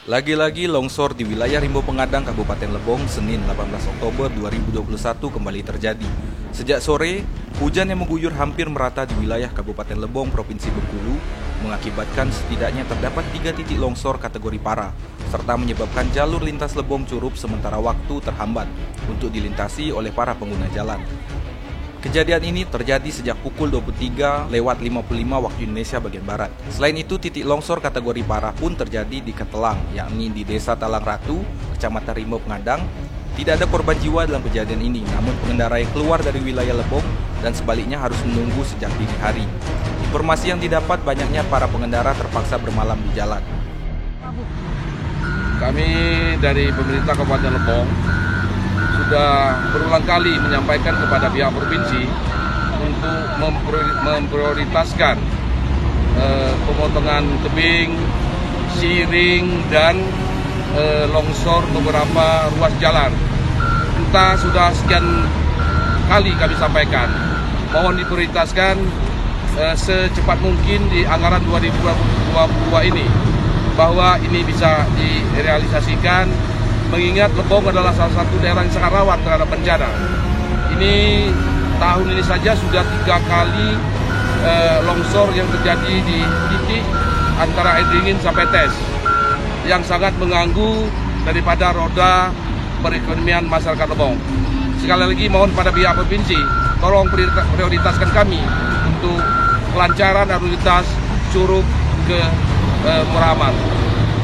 Lagi-lagi longsor di wilayah Rimbo Pengadang, Kabupaten Lebong, Senin 18 Oktober 2021 kembali terjadi. Sejak sore, hujan yang mengguyur hampir merata di wilayah Kabupaten Lebong, Provinsi Bengkulu, mengakibatkan setidaknya terdapat 3 titik longsor kategori parah, serta menyebabkan jalur lintas Lebong Curup sementara waktu terhambat untuk dilintasi oleh para pengguna jalan. Kejadian ini terjadi sejak pukul 23.55 waktu Indonesia bagian Barat. Selain itu, titik longsor kategori parah pun terjadi di Ketelang, yakni di Desa Talang Ratu, Kecamatan Rimbo Pengadang. Tidak ada korban jiwa dalam kejadian ini, namun pengendara yang keluar dari wilayah Lebong dan sebaliknya harus menunggu sejak dini hari. Informasi yang didapat, banyaknya para pengendara terpaksa bermalam di jalan. Kami dari pemerintah Kabupaten Lebong sudah berulang kali menyampaikan kepada pihak provinsi untuk memprioritaskan pemotongan tebing, siring, dan longsor beberapa ruas jalan. Entah sudah sekian kali kami sampaikan, mohon diprioritaskan secepat mungkin di anggaran 2022 ini, bahwa ini bisa direalisasikan, mengingat Lebong adalah salah satu daerah yang sangat rawan terhadap bencana. Ini tahun ini saja sudah 3 kali longsor yang terjadi di titik antara air dingin sampai tes, yang sangat mengganggu daripada roda perekonomian masyarakat Lebong. Sekali lagi mohon pada pihak provinsi, tolong prioritaskan kami untuk kelancaran arus lintas Curup ke Muraman.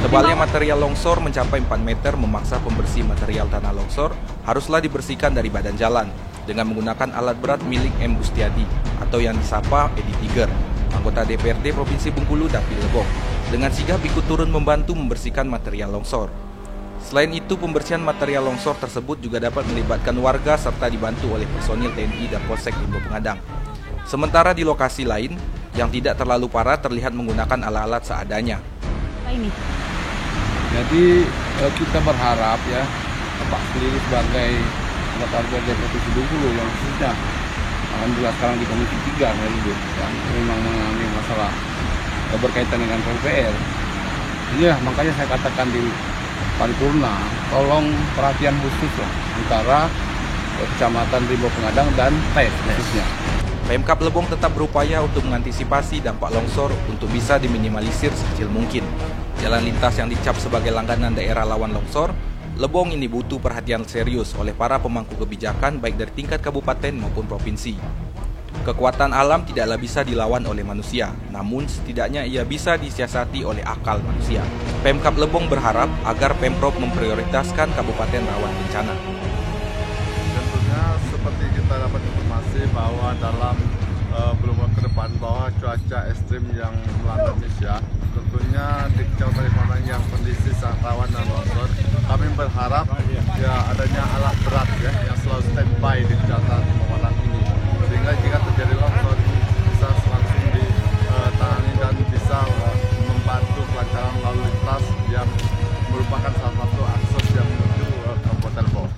Tebalnya material longsor mencapai 4 meter memaksa pembersih material tanah longsor haruslah dibersihkan dari badan jalan dengan menggunakan alat berat milik M. Gustiadi atau yang disapa Edi Tiger, anggota DPRD Provinsi Bengkulu Dapil Lebong, dengan sigap ikut turun membantu membersihkan material longsor. Selain itu, pembersihan material longsor tersebut juga dapat melibatkan warga serta dibantu oleh personil TNI dan Polsek Rimbo Pengadang. Sementara di lokasi lain yang tidak terlalu parah terlihat menggunakan alat-alat seadanya. Jadi kita berharap ya, Pak sendiri sebagai anggota DPRD Provinsi Bengkulu yang khususnya alhamdulillah sekarang di Komisi 3 yang memang mengalami masalah berkaitan dengan PUPR. Iya, makanya saya katakan di paripurna, tolong perhatian khusus lah antara Kecamatan Rimbo Pengadang dan TES khususnya. Pemkab Lebong tetap berupaya untuk mengantisipasi dampak longsor untuk bisa diminimalisir sekecil mungkin. Jalan lintas yang dicap sebagai langganan daerah lawan longsor, Lebong ini butuh perhatian serius oleh para pemangku kebijakan baik dari tingkat kabupaten maupun provinsi. Kekuatan alam tidaklah bisa dilawan oleh manusia, namun setidaknya ia bisa disiasati oleh akal manusia. Pemkab Lebong berharap agar Pemprov memprioritaskan kabupaten rawan bencana. Tentunya seperti kita dapat informasi bahwa dalam beberapa ke depan bahwa cuaca ekstrim yang melanda Indonesia, tentunya di Kecamatan Rimbo yang kondisi sangat rawan dan longsor, kami berharap ya adanya alat berat ya yang selalu standby di Kecamatan Rimbo ini, sehingga jika terjadi longsor bisa langsung ditangani dan bisa membantu kelancaran lalu lintas yang merupakan salah satu akses yang menuju Kabupaten Lebong.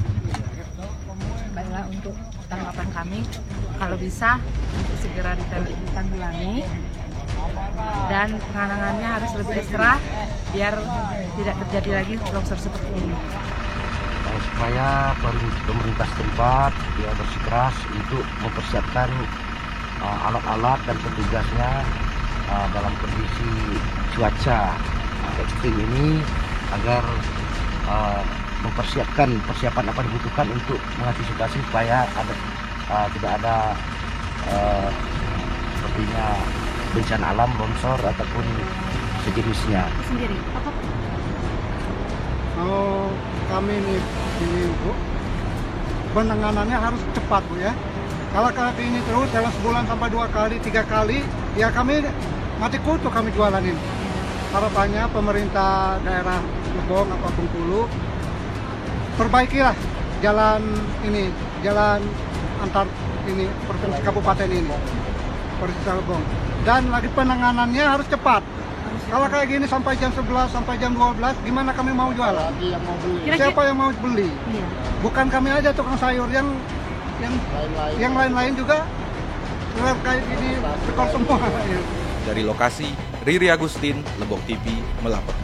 Baiklah, untuk tanggapan kami, kalau bisa untuk segera ditanggulangi dan penanganannya harus lebih ekstra biar tidak terjadi lagi longsor seperti ini. Supaya pemerintah setempat ya bersikeras untuk mempersiapkan alat-alat dan petugasnya dalam kondisi cuaca ekstrim ini agar mempersiapkan persiapan apa dibutuhkan untuk mengantisipasi supaya tidak ada sepertinya bencana alam, longsor ataupun sejenisnya. Sendiri, apa? Oh, kami ini Bu, penanganannya harus cepat Bu ya. Kalau kali ini terus dalam sebulan sampai 2 kali, 3 kali, ya kami mati kutu kami jualan ini. Harapannya pemerintah daerah Lebong atau Bengkulu perbaikilah jalan ini, jalan antar ini provinsi kabupaten ini, Provinsi Lebong. Dan lagi penanganannya harus cepat. Kalau kayak gini sampai jam 11, sampai jam 12, gimana kami mau jualan? Siapa yang mau beli? Iya. Bukan kami aja tukang sayur, yang lain-lain juga kayak gini tekor semua. Dari lokasi, Riri Agustin, Lebong TV, melapor.